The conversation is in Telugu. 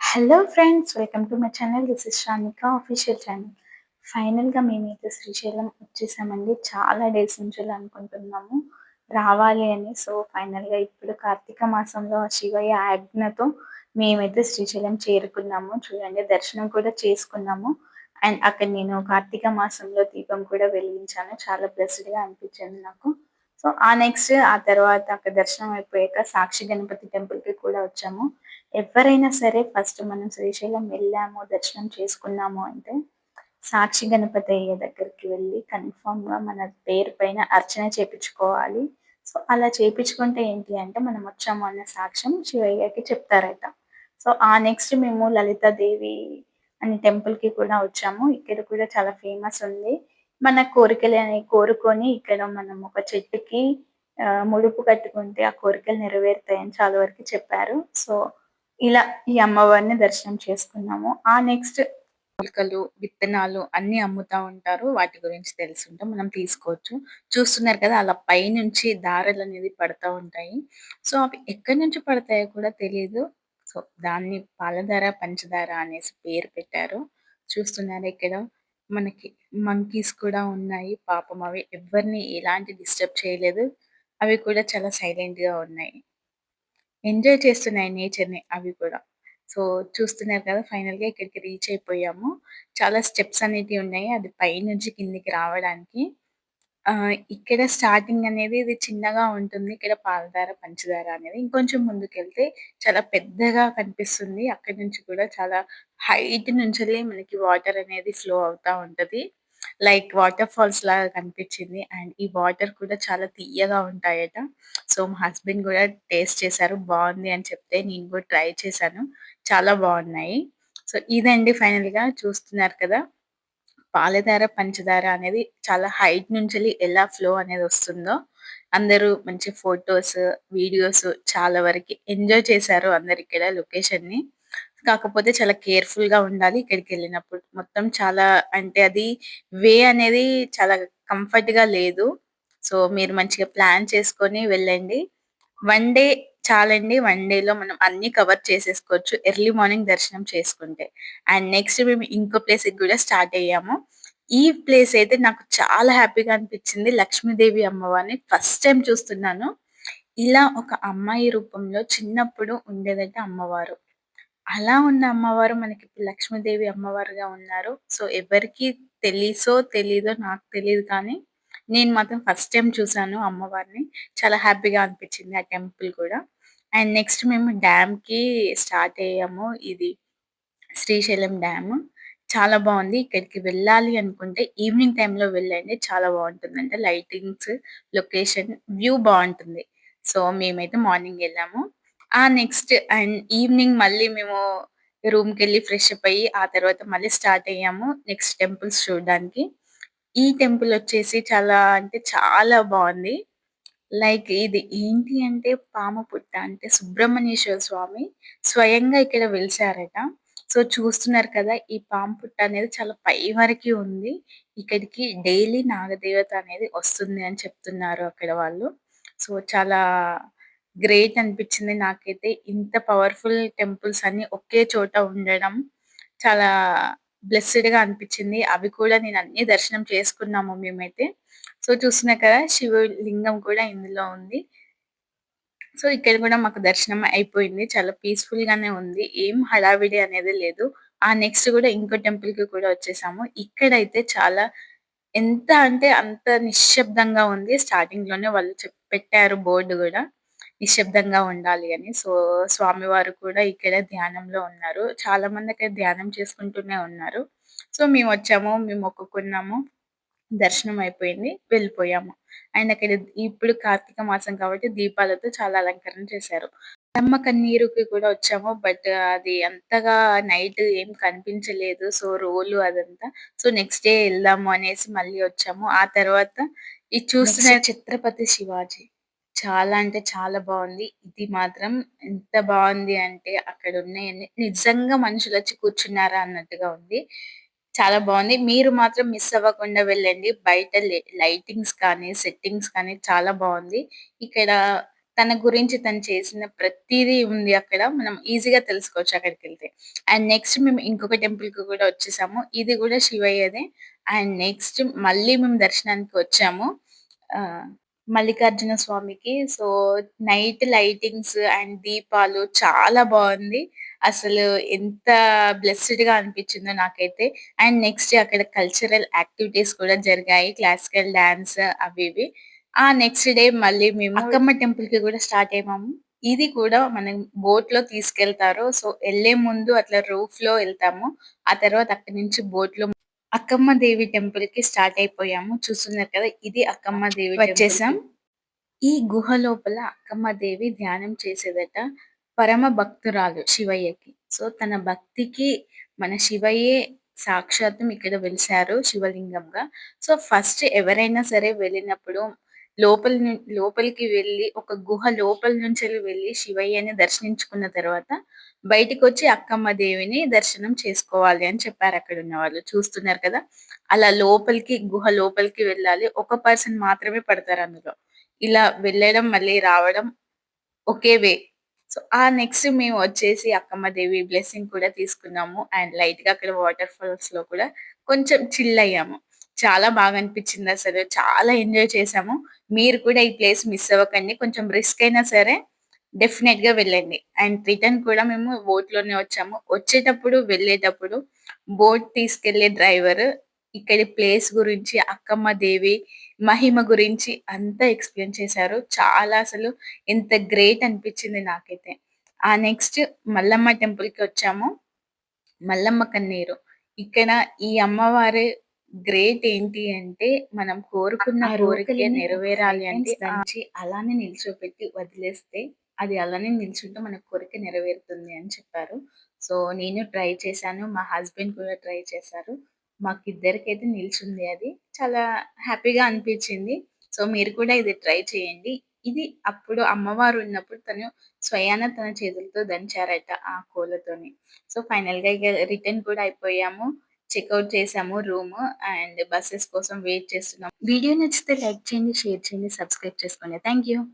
Hello friends! Welcome to my channel. This is Shanika official channel. ఫైనల్‌గా మేమైతే శ్రీశైలం వచ్చేసామండి. చాలా డేస్ నుంచి అనుకుంటున్నాము రావాలి అని. సో, ఫైనల్‌గా ఇప్పుడు కార్తీక మాసంలో ఆ శివయ్య ఆజ్ఞతో మేమైతే శ్రీశైలం చేరుకున్నాము. చూడండి, దర్శనం కూడా చేసుకున్నాము. అండ్ అక్కడ నేను కార్తీక మాసంలో దీపం కూడా వెలిగించాను. చాలా బ్లెస్డ్‌గా అనిపించింది నాకు. సో, ఆ తర్వాత అక్కడ దర్శనం అయిపోయాక సాక్షి గణపతి టెంపుల్‌కి కూడా వచ్చాము. ఎవరైనా సరే ఫస్ట్ మనం శ్రీశైలం వెళ్ళాము, దర్శనం చేసుకున్నాము అంటే, సాక్షి గణపతయ్య దగ్గరికి వెళ్ళి కన్ఫర్మ్‌గా మన పేరు పైన అర్చన చేపించుకోవాలి. సో, అలా చేపించుకుంటే ఏంటి అంటే, మనం వచ్చాము అన్న సాక్ష్యం శివయ్యకి చెప్తారట. సో, నెక్స్ట్ మేము లలితాదేవి అనే టెంపుల్‌కి కూడా వచ్చాము. ఇక్కడ కూడా చాలా ఫేమస్ ఉంది. మన కోరికలని కోరుకొని ఇక్కడ మనం ఒక చెట్టుకి ముడుపు కట్టుకుంటే ఆ కోరికలు నెరవేరుతాయని చాలా వరకు చెప్పారు. సో, ఇలా ఈ అమ్మవారిని దర్శనం చేసుకున్నాము. నెక్స్ట్ మొలకలు, విత్తనాలు అన్నీ అమ్ముతా ఉంటారు. వాటి గురించి తెలుసుంటే మనం తీసుకోవచ్చు. చూస్తున్నారు కదా! అలా పైనుంచి దారలనేవి పడతా ఉంటాయి. సో, అవి ఎక్కడి నుంచి పడతాయో కూడా తెలీదు. సో, దాన్ని పాలధార, పంచదార అనేసి పేరు పెట్టారు. చూస్తున్నారా ఇక్కడ మనకి మంకీస్ కూడా ఉన్నాయి. పాపం అవి ఎవ్వరిని ఎలాంటి డిస్టర్బ్ చేయలేదు. అవి కూడా చాలా సైలెంట్‌గా ఉన్నాయి. ఎంజాయ్ చేస్తున్నాయి నేచర్‌ని అవి కూడా. సో, చూస్తున్నారు కదా! ఫైనల్‌గా ఇక్కడికి రీచ్ అయిపోయాము. చాలా స్టెప్స్ అనేటివి ఉన్నాయి. అది పైనుంచి కిందకి రావడానికి. ఇక్కడ స్టార్టింగ్ అనేది ఇది చిన్నగా ఉంటుంది. ఇక్కడ పాలధార, పంచదార అనేది. ఇంకొంచెం ముందుకెళ్తే చాలా పెద్దగా కనిపిస్తుంది. అక్కడి నుంచి కూడా చాలా హైట్ నుంచెల్లి మనకి వాటర్ అనేది ఫ్లో అవుతా ఉంటది. లైక్ వాటర్ ఫాల్స్ లాగా కనిపించింది. అండ్ ఈ వాటర్ కూడా చాలా తియ్యగా ఉంటాయట. సో, మా హస్బెండ్ గూడా టేస్ట్ చేశారు. బావుంది అని చెప్తే నేను కూడా ట్రై చేశాను. చాలా బావున్నాయి. సో, ఇదండి ఫైనల్‌గా చూస్తున్నారు కదా! పాలధార, పంచదార అనేది చాలా హైట్ నుంచెల్లి ఎలా ఫ్లో అనేదొస్తుందో, అందరూ మంచి ఫోటోస్, వీడియోస్ చాలా వరకి ఎంజాయ్ చేశారు అందరిక్కడ లొకేషన్‌ని. కాకపోతే చాలా కేర్‌ఫుల్‌గా ఉండాలి ఇక్కడికెళ్ళినప్పుడు. మొత్తం చాలా అంటే అది అనేది చాలా కంఫర్ట్‌గా లేదు. సో, మీరు మంచిగా ప్లాన్ చేసుకొని వెళ్ళండి. వన్ డే చాలండి. వన్ డేలో మనం అన్నీ కవర్ చేసేసుకోవచ్చు. ఎర్లీ మార్నింగ్ దర్శనం చేసుకుంటే. అండ్ నెక్స్ట్ మేము ఇంకో ప్లేస్‌కి గూడా స్టార్ట్ అయ్యాము. ఈ ప్లేస్ అయితే నాకు చాలా హ్యాపీగా అనిపించింది. లక్ష్మీదేవి అమ్మవారిని ఫస్ట్ టైమ్ చూస్తున్నాను. ఇలా ఒక అమ్మాయి రూపంలో చిన్నప్పుడు ఉండేదట అమ్మవారు. అలా ఉన్న అమ్మవారు మనకిప్పుడు లక్ష్మీదేవి అమ్మవారుగా ఉన్నారు. సో, ఎవరికీ తెలీదో నాకు తెలీదు కానీ, నేను మాత్రం ఫస్ట్ టైమ్ చూసాను అమ్మవారిని. చాలా హ్యాపీగా అనిపించింది ఆ టెంపుల్ కూడా. అండ్ నెక్స్ట్ మేము డ్యామ్‌కి స్టార్ట్ అయ్యాము. ఇది శ్రీశైలం డ్యామ్. చాలా బావుంది. ఇక్కడికి వెళ్ళాలి అనుకుంటే ఈవినింగ్ టైమ్‌లో వెళ్ళండి. చాలా బావుంటుందంట. లైటింగ్స్, లొకేషన్, వ్యూ బావుంటుంది. సో, మేమైతే మార్నింగ్ ఎళ్ళాము. నెక్స్ట్ అండ్ ఈవినింగ్ మళ్ళీ మేము రూమ్‌కెళ్ళి ఫ్రెష్ అప్ అయ్యి, ఆ తర్వాత మళ్ళీ స్టార్ట్ అయ్యాము నెక్స్ట్ టెంపుల్స్ చూడడానికి. ఈ టెంపుల్ వచ్చేసి చాలా అంటే చాలా బావుంది. లైక్ ఇది ఏంటి అంటే పాము పుట్ట అంటే సుబ్రహ్మణ్యేశ్వర స్వామి స్వయంగా ఇక్కడ వెలిసారట. సో, చూస్తున్నారు కదా! ఈ పాము పుట్ట అనేది చాలా పై వరకి ఉంది. ఇక్కడికి డైలీ నాగదేవత అనేది వస్తుంది అని చెప్తున్నారు అక్కడ వాళ్ళు. సో, చాలా గ్రేట్ అనిపించింది నాకైతే. ఇంత పవర్‌ఫుల్ టెంపుల్స్ అన్నీ ఒకే చోట ఉండడం చాలా బ్లెస్సెడ్‌గా అనిపించింది. అవి కూడా నేను అన్నీ దర్శనం చేసుకున్నాము మేమైతే. సో, చూస్తున్నారు కదా! శివలింగం కూడా ఇందులో ఉంది. సో, ఇక్కడ కూడా మాకు దర్శనం అయిపోయింది. చాలా పీస్‌ఫుల్‌గానే ఉంది. ఏం హడావిడి అనేది లేదు. నెక్స్ట్ కూడా ఇంకో టెంపుల్‌కి కూడా వచ్చేసాము. ఇక్కడైతే చాలా ఎంత అంటే అంత నిశ్శబ్దంగా ఉంది. స్టార్టింగ్‌లోనే వాళ్ళు పెట్టారు బోర్డ్ గూడా. నిశ్శబ్దంగా ఉండాలి అని. సో, స్వామివారు కూడా ఇక్కడ ధ్యానంలో ఉన్నారు. చాలామంది అక్కడ ధ్యానం చేసుకుంటూనే ఉన్నారు. సో, మేమొచ్చాము. మేము మొక్కుకున్నాము. దర్శనం అయిపోయింది. వెళ్ళిపోయాము. అండ్ అక్కడ ఇప్పుడు కార్తీక మాసం కాబట్టి దీపాలతో చాలా అలంకరణ చేశారు. అమ్మ కన్నీరుకి కూడా వచ్చాము. బట్ అది అంతగా నైట్ ఏం కనిపించలేదు. సో, రోలు అదంతా. సో, నెక్స్ట్ డే ఎళ్దాము అనేసి మళ్ళీ వచ్చాము. ఆ తర్వాత ఇది చూస్తున్న ఛత్రపతి శివాజీ. చాలా అంటే చాలా బావుంది. ఇది మాత్రం ఎంత బావుంది అంటే అక్కడున్నయన్ని నిజంగా మనుషులొచ్చి కూర్చున్నారా అన్నట్టుగా ఉంది. చాలా బావుంది. మీరు మాత్రం మిస్ అవ్వకుండా వెళ్ళండి. బయట లైటింగ్స్ కానీ, సెట్టింగ్స్ కానీ చాలా బావుంది. ఇక్కడ తన గురించి తను చేసిన ప్రతీదీ ఉంది అక్కడ. మనం ఈజీగా తెలుసుకోవచ్చు అక్కడికెళ్తే. అండ్ నెక్స్ట్ మేము ఇంకొక టెంపుల్‌కి కూడా వచ్చేసాము. ఇది కూడా శివయ్యదే. అండ్ నెక్స్ట్ మళ్ళీ మేము దర్శనానికి వచ్చాము. ఆహ్, మల్లికార్జున స్వామికి. సో, నైట్ లైటింగ్స్ అండ్ దీపాలు చాలా బావుంది. అసలు ఎంత బ్లెస్స్డ్‌గా అనిపించిందో నాకైతే. అండ్ నెక్స్ట్ అక్కడ కల్చరల్ యాక్టివిటీస్ కూడా జరిగాయి. క్లాసికల్ డాన్స్ అవి ఇవి. ఆ నెక్స్ట్ డే మళ్ళీ మేము అక్కమ్మ టెంపుల్‌కి కూడా స్టార్ట్ అయ్యాము. ఇది కూడా మనం బోట్‌లో తీసుకెళ్తారు. సో, ఎళ్ళే ముందు అట్లా రూఫ్‌లో ఎళ్తాము. ఆ తర్వాత అక్కడి నుంచి బోట్‌లో అక్కమ్మ దేవి టెంపుల్‌కి స్టార్ట్ అయిపోయాము. చూస్తున్నారు కదా! ఇది అక్కమ్మ దేవి వచ్చేసాం. ఈ గుహ లోపల అక్కమ్మ దేవి ధ్యానం చేసేదట. పరమ భక్తురాలు శివయ్యకి. సో, తన భక్తికి మన శివయ్యే సాక్షాత్తం ఇక్కడ వెలిసారు శివలింగంగా. సో, ఫస్ట్ ఎవరైనా సరే వెళ్ళినప్పుడు లోపలికి వెళ్లి ఒక గుహ లోపల నుంచెల్లి వెళ్లి శివయ్యని దర్శించుకున్న తర్వాత బయటికొచ్చి అక్కమ్మ దేవిని దర్శనం చేసుకోవాలి అని చెప్పారక్కడున్న వాళ్ళు. చూస్తున్నారు కదా! అలా గుహ లోపలికి వెళ్ళాలి. ఒక పర్సన్ మాత్రమే పడతారందులో. ఇలా వెళ్ళడం, మళ్ళీ రావడం ఒకే వే. సో, ఆ నెక్స్ట్ మేము వచ్చేసి అక్కమ్మ దేవి బ్లెస్సింగ్ కూడా తీసుకున్నాము. అండ్ లైట్‌గా అక్కడ వాటర్ ఫాల్స్‌లో కూడా కొంచెం చిల్ అయ్యాము. చాలా బాగా అనిపించిందసలు. చాలా ఎంజాయ్ చేశాము. మీరు కూడా ఈ ప్లేస్ మిస్ అవ్వకండి. కొంచెం రిస్క్ అయినా సరే డెఫినెట్‌గా వెళ్ళండి. అండ్ రిటర్న్ కూడా మేము బోట్‌లోనే వచ్చాము. వచ్చేటప్పుడు, వెళ్ళేటప్పుడు బోట్ తీసుకెళ్ళే డ్రైవర్ ఇక్కడి ప్లేస్ గురించి, అక్కమ్మ దేవి మహిమ గురించి అంతా ఎక్స్‌ప్లెయిన్ చేశారు. చాలా అసలు ఎంత గ్రేట్ అనిపించింది నాకైతే. ఆ నెక్స్ట్ మల్లమ్మ టెంపుల్‌కొచ్చాము. మల్లమ్మ కన్నీరు. ఇక్కడ ఈ అమ్మవారి గ్రేట్ ఏంటి అంటే, మనం కోరుకున్న కోరిక నెరవేరాలి అంటే దంచి అలానే నిల్చోపెట్టి వదిలేస్తే, అది అలానే నిల్చుంటే మన కోరిక నెరవేరుతుంది అని చెప్పారు. సో, నేను ట్రై చేశాను. మా హస్బెండ్ కూడా ట్రై చేశారు. మాకిద్దరికైతే నిల్చుంది అది. చాలా హ్యాపీగా అనిపించింది. సో, మీరు కూడా ఇది ట్రై చేయండి. ఇది అప్పుడు అమ్మవారు ఉన్నప్పుడు తను స్వయాన తన చేతులతో దంచారట ఆ కోలతోని. సో, ఫైనల్‌గా ఇగ రిటర్న్ కూడా అయిపోయాము. చెకౌట్ చేసాము రూము. అండ్ బసెస్ కోసం వెయిట్ చేస్తున్నాం. వీడియో నచ్చితే లైక్ చేయండి, షేర్ చేయండి, సబ్స్క్రైబ్ చేసుకోండి. Thank you.